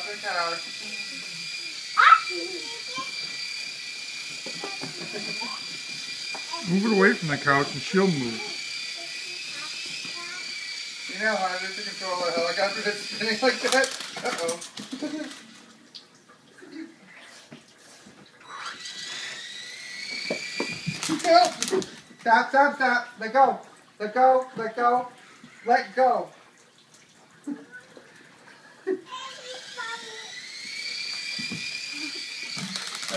the couch. Move it away from the couch and she'll move. You know how hard it is to control a helicopter that's spinning like that? Uh-oh. Help! Stop, stop, stop. Let go. Let go, let go. Let go.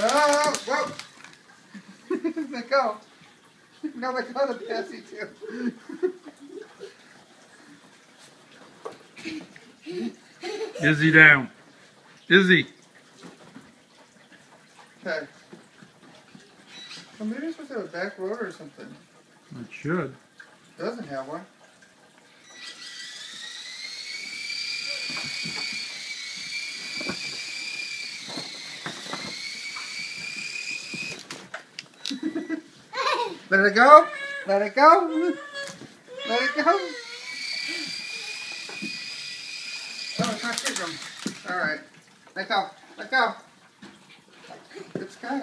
Oh, whoa. Let go. No, let go to Bessie too. Izzy down. Izzy. Okay. Well, maybe it's supposed to have a back rotor or something. It should. Doesn't have one. Let it go. Let it go. Let it go. Oh, it's not kid room. All right. Let go. Let go. It's kind of.